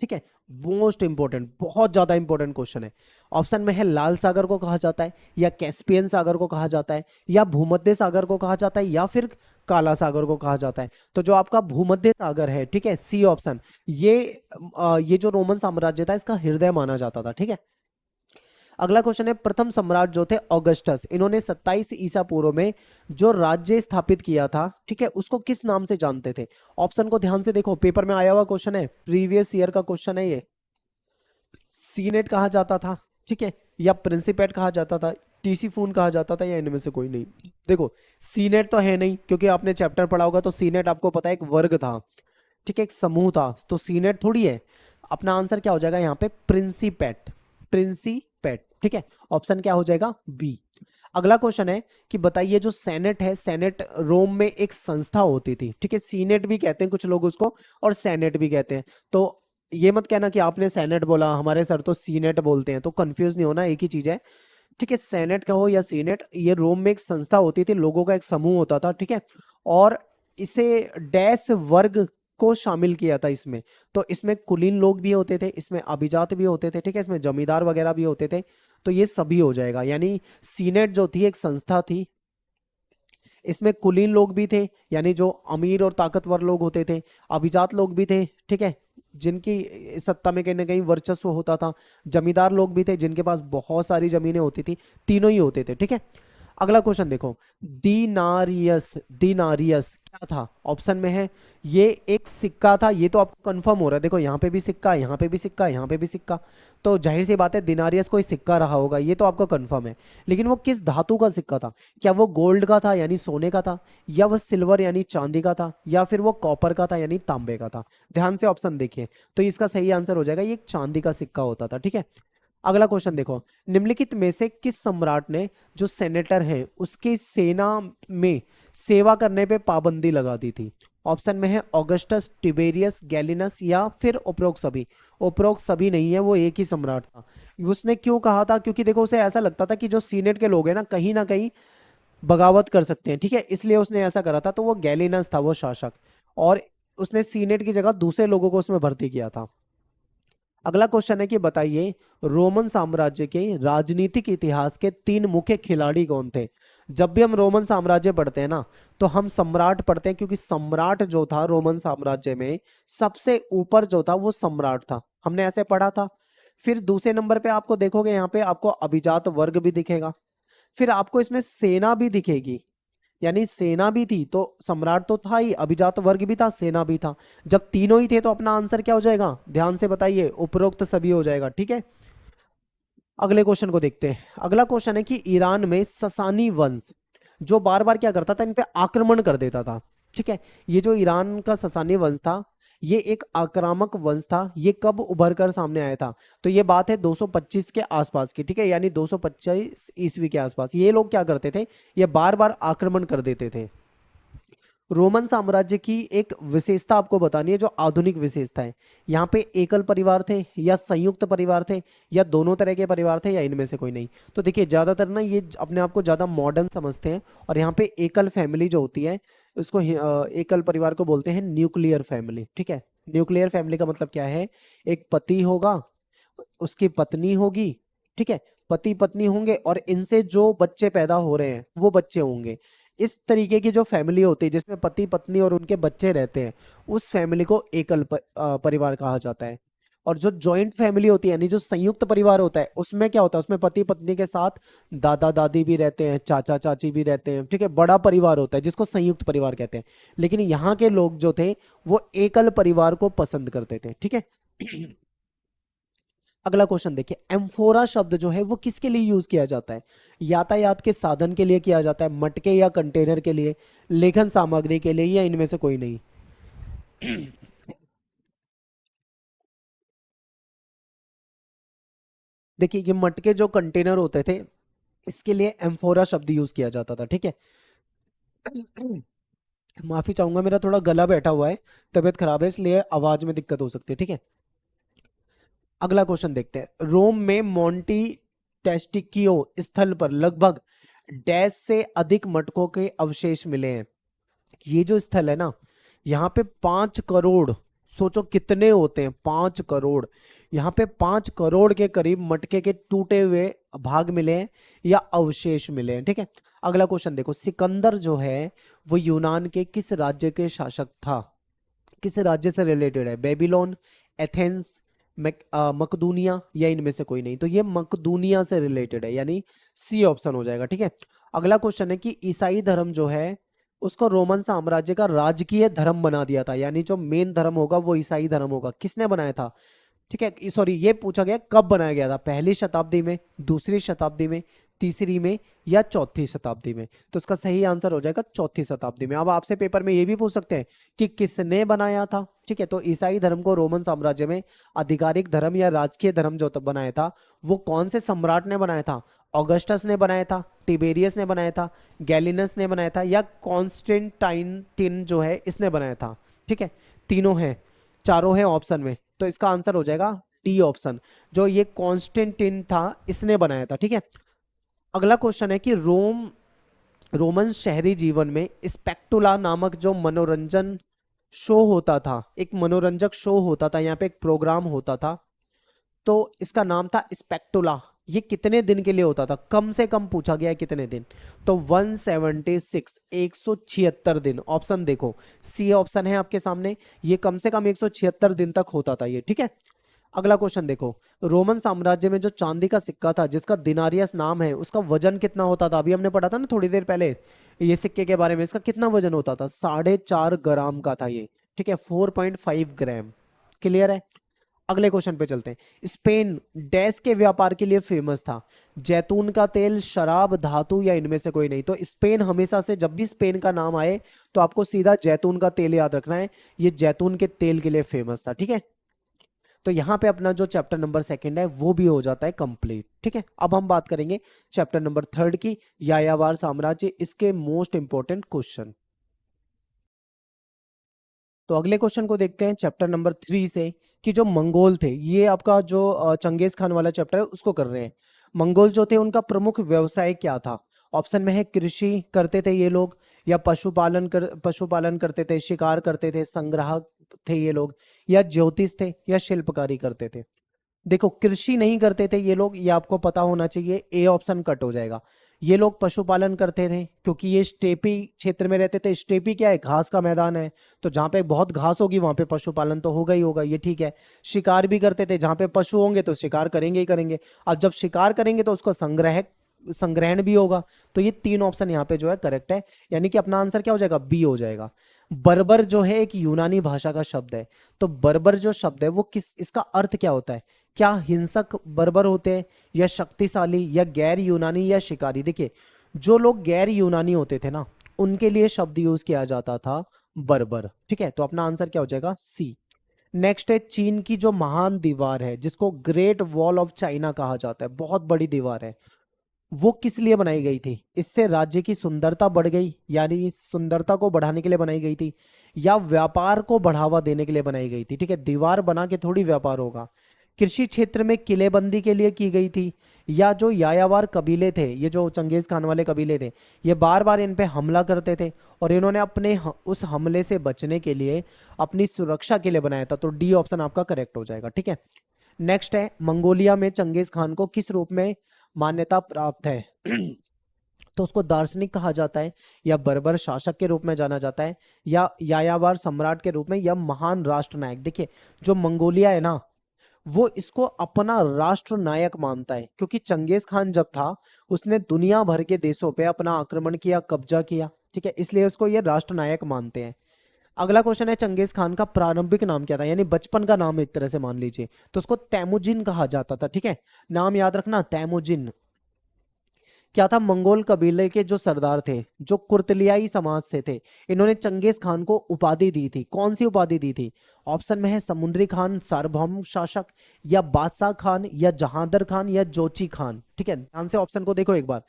ठीक है, मोस्ट इंपॉर्टेंट, बहुत ज्यादा इंपॉर्टेंट क्वेश्चन है। ऑप्शन में है लाल सागर को कहा जाता है, या कैस्पियन सागर को कहा जाता है, या भूमध्य सागर को कहा जाता है, या फिर काला सागर को कहा जाता है। तो जो आपका भूमध्य सागर है, ठीक है, सी ऑप्शन, ये जो रोमन साम्राज्य था इसका हृदय माना जाता था, ठीक है। अगला क्वेश्चन है, प्रथम सम्राट जो थे ऑगस्टस, इन्होंने 27 ईसा पूर्व में जो राज्य स्थापित किया था, ठीक है, उसको किस नाम से जानते थे। ऑप्शन को ध्यान से देखो, पेपर में आया हुआ क्वेश्चन है, प्रीवियस ईयर का क्वेश्चन है ये। सीनेट कहा जाता था, ठीक है, या प्रिंसिपेट कहा जाता था, टीसीफून कहा जाता था, या इनमें से कोई नहीं। देखो, सीनेट तो है नहीं, क्योंकि आपने चैप्टर पढ़ा होगा तो सीनेट आपको पता है एक वर्ग था, ठीक है, एक समूह था, तो सीनेट थोड़ी है। अपना आंसर क्या हो जाएगा यहाँ पे, प्रिंसिपेट, प्रिंसिपेट, ठीक है। ऑप्शन क्या हो जाएगा, बी। अगला क्वेश्चन है कि बताइए जो सेनेट है, सेनेट रोम में एक संस्था होती थी, ठीक है, सीनेट भी कहते हैं कुछ लोग उसको और सेनेट भी कहते हैं। तो ये मत कहना कि आपने सेनेट बोला, हमारे सर तो सीनेट बोलते हैं, तो कंफ्यूज नहीं होना, एक ही चीज है, ठीक है। सेनेट कहो या सीनेट, ये रोम में एक संस्था होती थी, लोगों का एक समूह होता था, ठीक है। और इसे डैश वर्ग को शामिल किया था इसमें। तो इसमें कुलीन लोग भी होते थे, इसमें अभिजात भी होते थे, ठीक है, इसमें जमींदार वगैरह भी होते थे। तो ये सभी हो जाएगा, यानी सीनेट जो थी एक संस्था थी, इसमें कुलीन लोग भी थे, यानी जो अमीर और ताकतवर लोग होते थे, अभिजात लोग भी थे, ठीक है, जिनकी सत्ता में कहीं ना कहीं वर्चस्व होता था, जमींदार लोग भी थे जिनके पास बहुत सारी जमीनें होती थी, तीनों ही होते थे, ठीक है। अगला क्वेश्चन देखो, दिनारियस, दिनारियस क्या था। ऑप्शन में है ये एक सिक्का था, ये तो आपको कंफर्म हो रहा है, देखो यहाँ पे भी सिक्का, यहाँ पे भी सिक्का, यहाँ पे भी सिक्का, तो जाहिर सी बात है दिनारियस कोई सिक्का रहा होगा, ये तो आपको कंफर्म है। लेकिन वो किस धातु का सिक्का था, क्या वो गोल्ड का था यानी सोने का था, या वह सिल्वर यानी चांदी का था, या फिर वो कॉपर का था यानी तांबे का था। ध्यान से ऑप्शन देखिए, तो इसका सही आंसर हो जाएगा ये एक चांदी का सिक्का होता था, ठीक है। अगला क्वेश्चन देखो, निम्नलिखित में से किस सम्राट ने जो सेनेटर है उसकी सेना में सेवा करने पे पाबंदी लगा दी थी। ऑप्शन में है ऑगस्टस, टिबेरियस, गैलिनस या फिर उपरोक्त सभी। उपरोक्त सभी नहीं है, वो एक ही सम्राट था। उसने क्यों कहा था, क्योंकि देखो उसे ऐसा लगता था कि जो सीनेट के लोग हैं ना कहीं बगावत कर सकते हैं, ठीक है, इसलिए उसने ऐसा करा था। तो वो गैलिनस था वो शासक, और उसने सीनेट की जगह दूसरे लोगों को उसमें भर्ती किया था। अगला क्वेश्चन है कि बताइए रोमन साम्राज्य के राजनीतिक इतिहास के तीन मुख्य खिलाड़ी कौन थे। जब भी हम रोमन साम्राज्य पढ़ते हैं ना, तो हम सम्राट पढ़ते हैं, क्योंकि सम्राट जो था रोमन साम्राज्य में सबसे ऊपर जो था वो सम्राट था, हमने ऐसे पढ़ा था। फिर दूसरे नंबर पे आपको देखोगे, यहाँ पे आपको अभिजात वर्ग भी दिखेगा, फिर आपको इसमें सेना भी दिखेगी, यानी सेना भी थी। तो सम्राट तो था ही, अभिजात वर्ग भी था, सेना भी था। जब तीनों ही थे तो अपना आंसर क्या हो जाएगा, ध्यान से बताइए, उपरोक्त सभी हो जाएगा, ठीक है। अगले क्वेश्चन को देखते हैं। अगला क्वेश्चन है कि ईरान में ससानी वंश जो बार बार क्या करता था, इन पे आक्रमण कर देता था, ठीक है। ये जो ईरान का ससानी वंश था, ये एक आक्रामक वंश था। ये कब उभर कर सामने आया था, तो ये बात है 225 के आसपास की, ठीक है, यानी 225 ईस्वी के आसपास। ये लोग क्या करते थे, ये बार बार आक्रमण कर देते थे। रोमन साम्राज्य की एक विशेषता आपको बतानी है, जो आधुनिक विशेषता है। यहाँ पे एकल परिवार थे, या संयुक्त परिवार थे, या दोनों तरह के परिवार थे, या इनमें से कोई नहीं। तो देखिए ज्यादातर ना ये अपने आप को ज्यादा मॉडर्न समझते हैं, और यहाँ पे एकल फैमिली जो होती है उसको एकल परिवार को बोलते हैं न्यूक्लियर फैमिली, ठीक है। न्यूक्लियर फैमिली का मतलब क्या है, एक पति होगा, उसकी पत्नी होगी, ठीक है, पति पत्नी होंगे, और इनसे जो बच्चे पैदा हो रहे हैं वो बच्चे होंगे। इस तरीके की जो फैमिली होती है जिसमें पति पत्नी और उनके बच्चे रहते हैं, उस फैमिली को एकल परिवार कहा जाता है। और जो जॉइंट फैमिली होती है यानी जो संयुक्त परिवार होता है उसमें क्या होता है, उसमें पति पत्नी के साथ दादा दादी भी रहते हैं, चाचा चाची भी रहते हैं, ठीक है, बड़ा परिवार होता है जिसको संयुक्त परिवार कहते हैं। लेकिन यहाँ के लोग जो थे वो एकल परिवार को पसंद करते थे, ठीक है। अगला क्वेश्चन देखिए, एम्फोरा शब्द जो है वो किसके लिए यूज किया जाता है? यातायात के साधन के लिए किया जाता है, मटके या कंटेनर के लिए, लेखन सामग्री के लिए, या इनमें से कोई नहीं? देखिए ये मटके जो कंटेनर होते थे इसके लिए एम्फोरा शब्द यूज किया जाता था, ठीक है। माफी चाहूंगा, मेरा थोड़ा गला बैठा हुआ है, तबीयत खराब है इसलिए आवाज में दिक्कत हो सकती है, ठीक है। अगला क्वेश्चन देखते हैं, रोम में मोंटी टेस्टिकियो स्थल पर लगभग डैश से अधिक मटकों के अवशेष मिले हैं। ये जो स्थल है ना, यहाँ पे 5 करोड़, सोचो कितने होते हैं, 5 करोड़, यहाँ पे 5 करोड़ के करीब मटके के टूटे हुए भाग मिले हैं या अवशेष मिले हैं, ठीक है। अगला क्वेश्चन देखो, सिकंदर जो है वो यूनान के किस राज्य के शासक था? किस राज्य से रिलेटेड है? बेबीलोन, एथेंस, मकदूनिया, या इनमें से कोई नहीं? तो ये मकदूनिया से रिलेटेड है, यानी सी ऑप्शन हो जाएगा, ठीक है। अगला क्वेश्चन है कि ईसाई धर्म जो है उसको रोमन साम्राज्य का राजकीय धर्म बना दिया था, यानी जो मेन धर्म होगा वो ईसाई धर्म होगा, किसने बनाया था? ठीक है, सॉरी, ये पूछा गया कब बनाया गया था, पहली शताब्दी में, दूसरी शताब्दी में, तीसरी में, या चौथी शताब्दी में? तो इसका सही आंसर हो जाएगा चौथी शताब्दी में। अब आपसे पेपर में ये भी पूछ सकते हैं कि किसने बनाया था, ठीक है। तो ईसाई धर्म को रोमन साम्राज्य में आधिकारिक धर्म या राजकीय धर्म जो बनाया था वो कौन से सम्राट ने बनाया था? ऑगस्टस ने बनाया था, टिबेरियस ने बनाया था, गैलिनस ने बनाया था, या कॉन्स्टेंटाइन जो है इसने बनाया था, ठीक है। तीनों है, चारों है ऑप्शन में, तो इसका आंसर हो जाएगा डी ऑप्शन, जो ये कॉन्स्टेंटिन था इसने बनाया था, ठीक है। अगला क्वेश्चन है कि रोमन शहरी जीवन में स्पेक्टुला नामक जो मनोरंजन शो होता था, एक मनोरंजक शो होता था, यहाँ पे एक प्रोग्राम होता था, तो इसका नाम था स्पेक्टुला। ये कितने दिन के लिए होता था? कम से कम पूछा गया है कितने दिन, तो 176, 176 दिन। ऑप्शन देखो, सी ऑप्शन है आपके सामने, ये कम से कम 176 दिन तक होता था ये, ठीक है। अगला क्वेश्चन देखो, रोमन साम्राज्य में जो चांदी का सिक्का था जिसका दिनारियस नाम है उसका वजन कितना होता था? अभी हमने पढ़ा था ना थोड़ी देर पहले ये सिक्के के बारे में, इसका कितना वजन होता था? 4.5 ग्राम का था ये, ठीक है, 4.5 ग्राम। क्लियर है? अगले क्वेश्चन पे चलते हैं, स्पेन डैश के व्यापार के लिए फेमस था? जैतून का तेल, शराब, धातु, या इनमें से कोई नहीं? तो स्पेन हमेशा से जब भी स्पेन का नाम आए तो आपको सीधा जैतून का तेल याद रखना है, ये जैतून के तेल के लिए फेमस था, ठीक है। तो यहाँ पे अपना जो चैप्टर नंबर 2 है वो भी हो जाता है कंप्लीट, ठीक है। अब हम बात करेंगे चैप्टर नंबर 3 की, यायावर साम्राज्य, इसके मोस्ट इंपॉर्टेंट क्वेश्चन। तो अगले क्वेश्चन को देखते हैं चैप्टर नंबर 3 से, कि जो मंगोल थे, ये आपका जो चंगेज खान वाला चैप्टर है उसको कर रहे हैं। मंगोल जो थे उनका प्रमुख व्यवसाय क्या था? ऑप्शन में है कृषि करते थे ये लोग, या पशुपालन करते थे, शिकार करते थे, संग्राहक थे ये लोग, या ज्योतिष थे, या शिल्पकारी करते थे? देखो कृषि नहीं करते थे ये लोग, ये आपको पता होना चाहिए, ए ऑप्शन कट हो जाएगा। ये लोग पशुपालन करते थे क्योंकि ये स्टेपी क्षेत्र में रहते थे। स्टेपी क्या है? घास का मैदान है, तो जहाँ पे बहुत घास होगी वहां पे पशुपालन तो होगा ही होगा, ये ठीक है। शिकार भी करते थे, जहाँ पे पशु होंगे तो शिकार करेंगे ही करेंगे। अब जब शिकार करेंगे तो उसको संग्रहण भी होगा। तो ये 3 ऑप्शन यहाँ पे जो है करेक्ट है, यानी कि अपना आंसर क्या हो जाएगा? बी हो जाएगा। बर्बर जो है एक यूनानी भाषा का शब्द है, तो बर्बर जो शब्द है वो किस, इसका अर्थ क्या होता है? क्या हिंसक बर्बर होते हैं, या शक्तिशाली, या गैर यूनानी, या शिकारी? देखिए जो लोग गैर यूनानी होते थे ना उनके लिए शब्द यूज किया जाता था बर्बर, ठीक है। तो अपना आंसर क्या हो जाएगा? सी। नेक्स्ट है, चीन की जो महान दीवार है जिसको ग्रेट वॉल ऑफ चाइना कहा जाता है, बहुत बड़ी दीवार है, वो किस लिए बनाई गई थी? इससे राज्य की सुंदरता बढ़ गई, यानी इस सुंदरता को बढ़ाने के लिए बनाई गई थी, या व्यापार को बढ़ावा देने के लिए बनाई गई थी? ठीक है, दीवार बना के थोड़ी व्यापार होगा। कृषि क्षेत्र में किलेबंदी के लिए की गई थी, या जो यायावर कबीले थे, ये जो चंगेज खान वाले कबीले थे, ये बार बार इन पे हमला करते थे और इन्होंने अपने उस हमले से बचने के लिए अपनी सुरक्षा के लिए बनाया था। तो डी ऑप्शन आपका करेक्ट हो जाएगा, ठीक है। नेक्स्ट है, मंगोलिया में चंगेज खान को किस रूप में मान्यता प्राप्त है? तो उसको दार्शनिक कहा जाता है, या बर्बर शासक के रूप में जाना जाता है, या यायावर सम्राट के रूप में, या महान राष्ट्र नायक? देखिए जो मंगोलिया है ना वो इसको अपना राष्ट्र नायक मानता है, क्योंकि चंगेज खान जब था उसने दुनिया भर के देशों पे अपना आक्रमण किया, कब्जा किया, ठीक है, इसलिए उसको ये राष्ट्र नायक मानते हैं। अगला क्वेश्चन है, चंगेज खान का प्रारंभिक नाम क्या था, यानी बचपन का नाम एक तरह से मान लीजिए, तो उसको तैमुजिन कहा जाता था, ठीक है, नाम याद रखना तैमुजिन। क्या था, मंगोल कबीले के जो सरदार थे, जो कुर्तलियाई समाज से थे, इन्होंने चंगेज खान को उपाधि दी थी। कौन सी उपाधि दी थी? ऑप्शन में है समुद्री खान, सार्वभौम शासक, या बादशाह खान, या जहांदर खान, या जोची खान। ठीक है, ध्यान से ऑप्शन को देखो एक बार,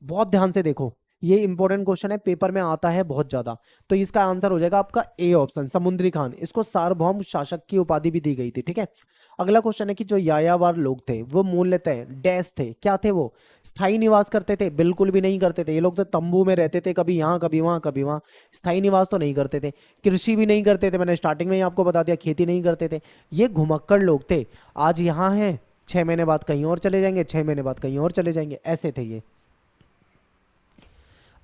बहुत ध्यान से देखो, ये इंपॉर्टेंट क्वेश्चन है, पेपर में आता है बहुत ज्यादा। तो इसका आंसर हो जाएगा आपका ए ऑप्शन, समुद्री खान। इसको सार्वभौम शासक की उपाधि भी दी गई थी, ठीक है। अगला क्वेश्चन है कि जो यायावर लोग थे वो मूलतः डैश थे, क्या थे वो? स्थायी निवास करते थे? बिल्कुल भी नहीं करते थे, ये लोग तो तंबू में रहते थे, कभी यहाँ कभी वहां कभी वहां, स्थायी निवास तो नहीं करते थे। कृषि भी नहीं करते थे, मैंने स्टार्टिंग में ही आपको बता दिया, खेती नहीं करते थे। ये घुमक्कड़ लोग थे, आज यहाँ हैं, 6 महीने बाद कहीं और चले जाएंगे, 6 महीने बाद कहीं और चले जाएंगे, ऐसे थे ये।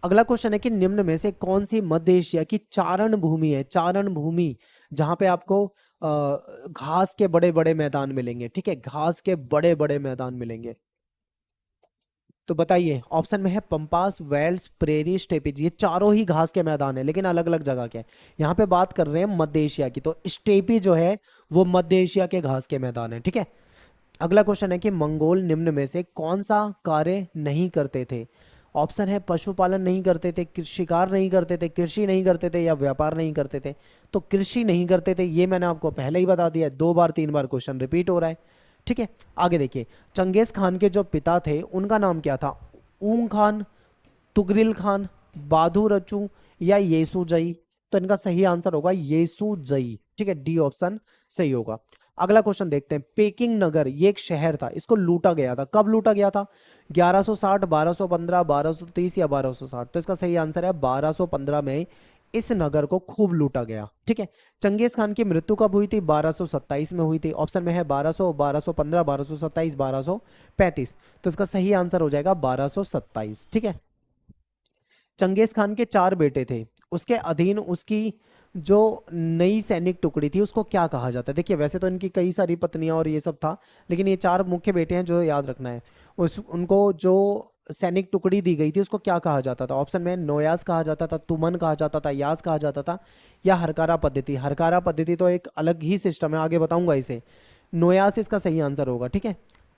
अगला क्वेश्चन है कि निम्न में से कौन सी मध्य एशिया की चारण भूमि है, चारण भूमि, जहां पे आपको घास के बड़े बड़े मैदान मिलेंगे, ठीक है, घास के बड़े बड़े मैदान मिलेंगे। तो बताइए, ऑप्शन में है पंपास, वेल्स, प्रेरी, स्टेपीज। ये चारों ही घास के मैदान है, लेकिन अलग अलग जगह के हैं। यहाँ पे बात कर रहे हैं मध्य एशिया की, तो स्टेपी जो है वो मध्य एशिया के घास के मैदान है, ठीक है। अगला क्वेश्चन है कि मंगोल निम्न में से कौन सा कार्य नहीं करते थे? ऑप्शन है पशुपालन नहीं करते थे, शिकार नहीं करते थे, कृषि नहीं करते थे, या व्यापार नहीं करते थे। तो कृषि नहीं करते थे, ये मैंने आपको पहले ही बता दिया, 2 बार 3 बार क्वेश्चन रिपीट हो रहा है, ठीक है। आगे देखिए, चंगेज खान के जो पिता थे उनका नाम क्या था? ऊंग खान, तुगरिल खान, बाधू रचू, या येसुजई। तो इनका सही आंसर होगा येसुजई, ठीक है, डी ऑप्शन सही होगा। अगला क्वेश्चन देखते हैं, पेकिंग नगर ये एक शहर था, इसको लूटा गया था, कब लूटा गया था? 1160, 1215, 1230, या 1260। तो इसका सही आंसर है 1215 में इस नगर को खूब लूटा गया, ठीक है। चंगेज खान की मृत्यु कब हुई थी? 1227 में हुई थी। ऑप्शन में है 1200, 1215, 1227, 1235। तो इसका सही आंसर हो जाएगा 1227, ठीक है। चंगेज खान के 4 बेटे थे, उसके अधीन उसकी जो नई सैनिक टुकड़ी थी उसको क्या कहा जाता है? देखिए, वैसे तो इनकी कई सारी पत्नियां और ये सब था, लेकिन ये 4 मुख्य बेटे हैं जो याद रखना है। उनको जो सैनिक टुकड़ी दी गई थी उसको क्या कहा जाता था? ऑप्शन में नोयास कहा जाता था, तुमन कहा जाता था, यास कहा जाता था, या हरकारा पद्धति। हरकारा पद्धति तो एक अलग ही सिस्टम है, आगे बताऊंगा इसे। नोयास इसका सही आंसर होगा, ठीक है,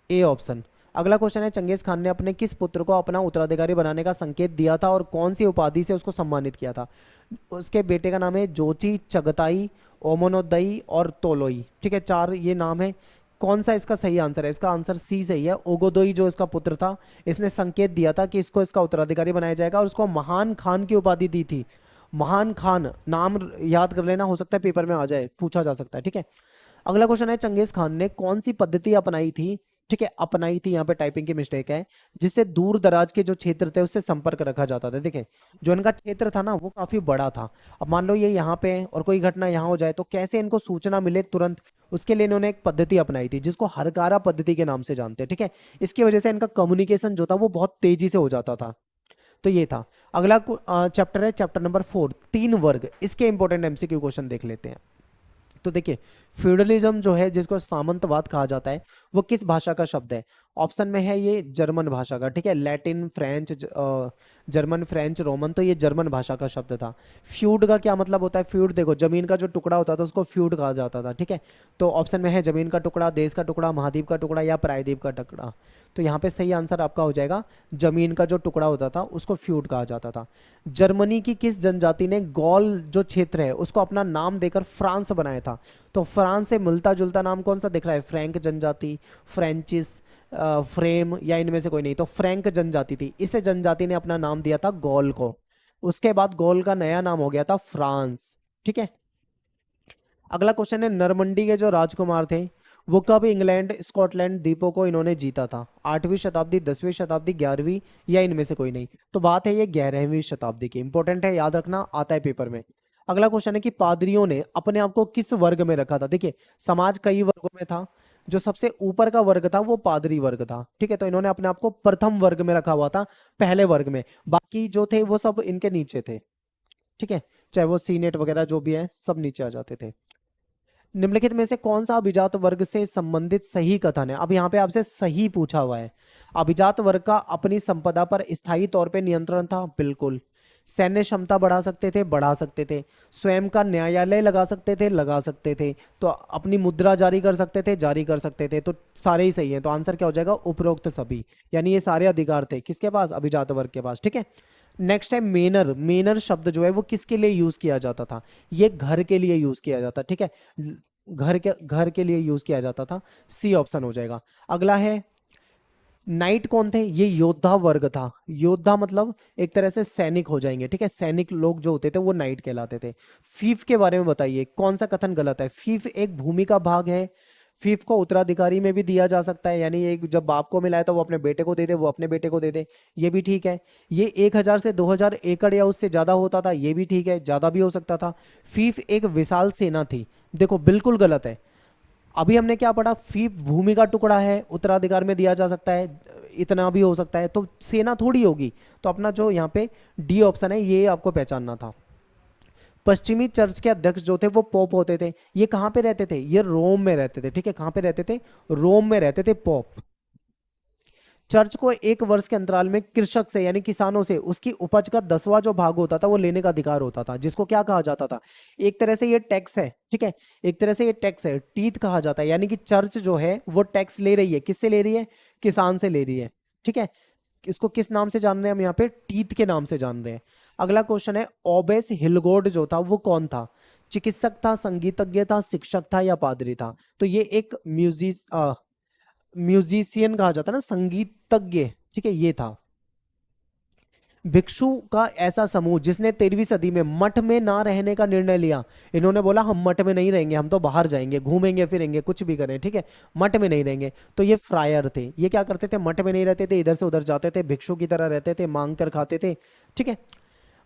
ए ऑप्शन। अगला क्वेश्चन है, चंगेज खान ने अपने किस पुत्र को अपना उत्तराधिकारी बनाने का संकेत दिया था और कौन सी उपाधि से उसको सम्मानित किया था? उसके बेटे का नाम है जोची, चगताई, ओमोनोदई और तोलोई, ठीक है, 4 ये नाम है। कौन सा इसका सही आंसर है? इसका आंसर सी सही है। ओगोदोई जो इसका पुत्र था, इसने संकेत दिया था कि इसको इसका उत्तराधिकारी बनाया जाएगा, और उसको महान खान की उपाधि दी थी। महान खान नाम याद कर लेना, हो सकता है पेपर में आ जाए, पूछा जा सकता है, ठीक है। अगला क्वेश्चन है, चंगेज खान ने कौन सी पद्धति अपनाई थी, ठीक है, अपनाई थी, यहाँ पे टाइपिंग की मिस्टेक है, जिससे दूर दराज के जो क्षेत्र थे उससे संपर्क रखा जाता था। देखिए, जो इनका क्षेत्र था ना वो काफी बड़ा था। अब मान लो ये यहाँ पे है और कोई घटना यहाँ हो जाए तो कैसे इनको सूचना मिले तुरंत, उसके लिए इन्होंने एक पद्धति अपनाई थी जिसको हरकारा पद्धति के नाम से जानते हैं, ठीक है। इसकी वजह से इनका कम्युनिकेशन जो था वो बहुत तेजी से हो जाता था। तो ये था। अगला चैप्टर है चैप्टर नंबर 4, 3 वर्ग। इसके इंपॉर्टेंट एमसीक्यू क्वेश्चन देख लेते हैं। तो देखिए, फ्यूडलिज्म जो है जिसको सामंतवाद कहा जाता है वो किस भाषा का शब्द है? ऑप्शन में है ये जर्मन भाषा का, ठीक है, Latin, French, German, French, Roman, तो ये जर्मन भाषा का शब्द था। फ्यूड का क्या मतलब होता है? फ्यूड देखो, जमीन का जो टुकड़ा होता था उसको फ्यूड कहा जाता था, ठीक है। तो ऑप्शन में है जमीन का टुकड़ा, देश का टुकड़ा, महाद्वीप का टुकड़ा, या प्रायद्वीप का टुकड़ा। तो यहाँ पे सही आंसर आपका हो जाएगा जमीन का जो टुकड़ा होता था उसको फ्यूड कहा जाता था। जर्मनी की किस जनजाति ने गॉल जो क्षेत्र है उसको अपना नाम देकर फ्रांस बनाया था? तो फ्रांस से मिलता जुलता नाम कौन सा दिख रहा है? फ्रैंक जनजाति, फ्रेंचिस, फ्रेम, या इनमें से कोई नहीं? तो फ्रैंक जनजाति थी, इस जनजाति ने अपना नाम दिया था गॉल को। उसके बाद गॉल का नया नाम हो गया था फ्रांस, ठीक है। अगला क्वेश्चन है, नरमंडी के जो राजकुमार थे वो कब इंग्लैंड स्कॉटलैंड द्वीपों को इन्होंने जीता था? 8वीं शताब्दी, 10वीं शताब्दी, 11वीं, या इनमें से कोई नहीं? तो बात है ये 11वीं शताब्दी की, इंपॉर्टेंट है, याद रखना, आता है पेपर में। अगला क्वेश्चन है कि पादरियों ने अपने आप को किस वर्ग में रखा था? देखिए, समाज कई वर्गों में था, जो सबसे ऊपर का वर्ग था वो पादरी वर्ग था, ठीक है। तो इन्होंने अपने आप को प्रथम वर्ग में रखा हुआ था, पहले वर्ग में। बाकी जो थे वो सब इनके नीचे थे, ठीक है, चाहे वो सीनेट वगैरह जो भी है सब नीचे आ जाते थे। निम्नलिखित में से कौन सा अभिजात वर्ग से संबंधित सही कथन है? अब यहाँ पे आपसे सही पूछा हुआ है। अभिजात वर्ग का अपनी संपदा पर स्थायी तौर पे नियंत्रण था, बिल्कुल। सैन्य क्षमता बढ़ा सकते थे, बढ़ा सकते थे। स्वयं का न्यायालय लगा सकते थे, लगा सकते थे। तो अपनी मुद्रा जारी कर सकते थे, जारी कर सकते थे। तो सारे ही सही है। तो आंसर क्या हो जाएगा? उपरोक्त सभी। यानी ये सारे अधिकार थे किसके पास? अभिजात वर्ग के पास। ठीक है, नेक्स्ट है मेनर। मेनर शब्द जो है वो किसके लिए यूज किया जाता था? ये घर के लिए यूज किया जाता, ठीक है, घर के लिए यूज किया जाता था। सी ऑप्शन हो जाएगा। अगला है नाइट कौन थे? ये योद्धा वर्ग था। योद्धा मतलब एक तरह से सैनिक हो जाएंगे, ठीक है, सैनिक लोग जो होते थे वो नाइट कहलाते थे। फीफ के बारे में बताइए, कौन सा कथन गलत है? फीफ एक भूमि का भाग है। फीफ को उत्तराधिकारी में भी दिया जा सकता है, यानी एक जब बाप को मिला है तो वो अपने बेटे को दे दे, वो अपने बेटे को दे दे, ये भी ठीक है। ये 1000 से 2000 एकड़ या उससे ज्यादा होता था, ये भी ठीक है, ज्यादा भी हो सकता था। फीफ एक विशाल सेना थी, देखो बिल्कुल गलत है। अभी हमने क्या पढ़ा? फीफ भूमि का टुकड़ा है, उत्तराधिकार में दिया जा सकता है, इतना भी हो सकता है, तो सेना थोड़ी होगी। तो अपना जो यहाँ पे डी ऑप्शन है ये आपको पहचानना था। पश्चिमी चर्च के अध्यक्ष जो थे वो पोप होते थे। ये कहाँ पे रहते थे? ये रोम में रहते थे, ठीक है, कहाँ पे रहते थे? रोम में रहते थे पोप। चर्च को एक वर्ष के अंतराल में कृषक से यानी किसानों से उसकी उपज का 10वां जो भाग होता था वो लेने का अधिकार होता था, जिसको क्या कहा जाता था? एक तरह से ये टैक्स है, ठीक है, एक तरह से ये टैक्स है, टीथ कहा जाता है। यानी कि चर्च जो है वो टैक्स ले रही है, किससे ले रही है? किसान से ले रही है, ठीक है। इसको किस नाम से जान रहे हैं हम यहाँ पे? टीथ के नाम से जान रहे हैं। अगला क्वेश्चन है ओबेस हिलगोर्ड जो था वो कौन था? चिकित्सक था, संगीतज्ञ था, शिक्षक था या पादरी था? तो ये एक म्यूजिशियन कहा जाता है ना, संगीतज्ञ, ठीक है, ये था। भिक्षु का ऐसा समूह जिसने 13वीं सदी में मठ में ना रहने का निर्णय लिया। इन्होंने बोला हम मठ में नहीं रहेंगे, हम तो बाहर जाएंगे, घूमेंगे फिरेंगे, कुछ भी करें, ठीक है, मठ में नहीं रहेंगे। तो ये फ्रायर थे। ये क्या करते थे? मठ में नहीं रहते थे, इधर से उधर जाते थे, भिक्षु की तरह रहते थे, मांग कर खाते थे, ठीक है।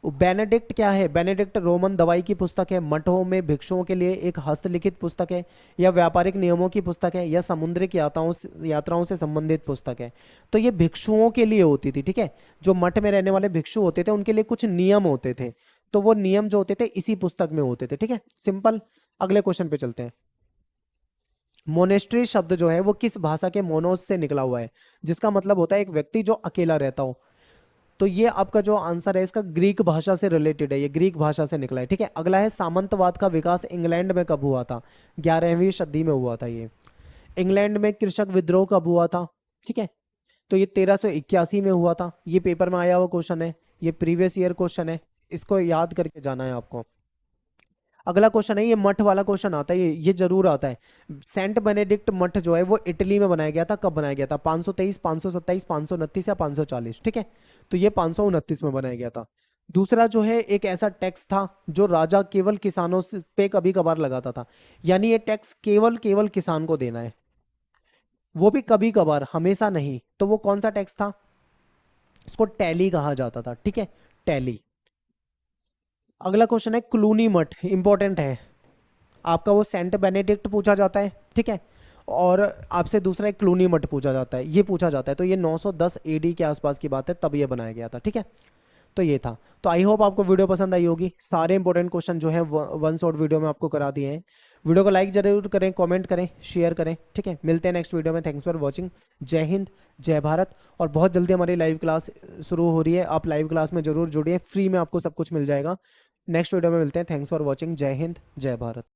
बेनेडिक्ट क्या है? बेनेडिक्ट रोमन दवाई की पुस्तक है, मठों में भिक्षुओं के लिए एक हस्तलिखित पुस्तक है, या व्यापारिक नियमों की पुस्तक है, या समुद्रिक यात्राओं से संबंधित पुस्तक है। तो ये भिक्षुओं के लिए होती थी, ठीक है। जो मठ में रहने वाले भिक्षु होते थे उनके लिए कुछ नियम होते थे, तो वो नियम जो होते थे इसी पुस्तक में होते थे, ठीक है, सिंपल। अगले क्वेश्चन पे चलते हैं। मोनेस्ट्री शब्द जो है वो किस भाषा के मोनोस से निकला हुआ है? जिसका मतलब होता है एक व्यक्ति जो अकेला रहता हो। तो ये आपका जो आंसर है इसका ग्रीक भाषा से रिलेटेड है, ये ग्रीक भाषा से निकला है, ठीक है। अगला है सामंतवाद का विकास इंग्लैंड में कब हुआ था? 11वीं सदी में हुआ था ये। इंग्लैंड में कृषक विद्रोह कब हुआ था? ठीक है, तो ये 1381 में हुआ था। ये पेपर में आया हुआ क्वेश्चन है, ये प्रीवियस ईयर क्वेश्चन है, इसको याद करके जाना है आपको। अगला क्वेश्चन है, ये मठ वाला क्वेश्चन आता है, ये जरूर आता है। सेंट बेनेडिक्ट मठ जो है वो इटली में बनाया गया था, कब बनाया गया था? 523, 527, 529 या 540, ठीक है। तो ये 529 में बनाया गया था। दूसरा जो है एक ऐसा टैक्स था जो राजा केवल किसानों पे कभी कभार लगाता था, यानी ये टैक्स केवल केवल किसान को देना है, वो भी कभी कभार, हमेशा नहीं। तो वो कौन सा टैक्स था? इसको टैली कहा जाता था, ठीक है, टैली। अगला क्वेश्चन है क्लूनी मठ, इंपॉर्टेंट है आपका, वो सेंट बेनेडिक्ट पूछा जाता है, ठीक है, और आपसे दूसरा एक क्लूनी मठ पूछा जाता है, ये पूछा जाता है। तो ये 910 एडी के आसपास की बात है, तब ये बनाया गया था, ठीक है। तो ये था। तो आई होप आपको वीडियो पसंद आई होगी। सारे इंपॉर्टेंट क्वेश्चन जो है वन शॉट वीडियो में आपको करा दिए हैं। वीडियो को लाइक जरूर करें, कमेंट करें, शेयर करें, ठीक है। मिलते हैं नेक्स्ट वीडियो में। Thanks for watching. जय हिंद, जय भारत। और बहुत जल्दी हमारी लाइव क्लास शुरू हो रही है, आप लाइव क्लास में जरूर जुड़िए, फ्री में आपको सब कुछ मिल जाएगा। नेक्स्ट वीडियो में मिलते हैं। Thanks for watching. जय हिंद, जय भारत।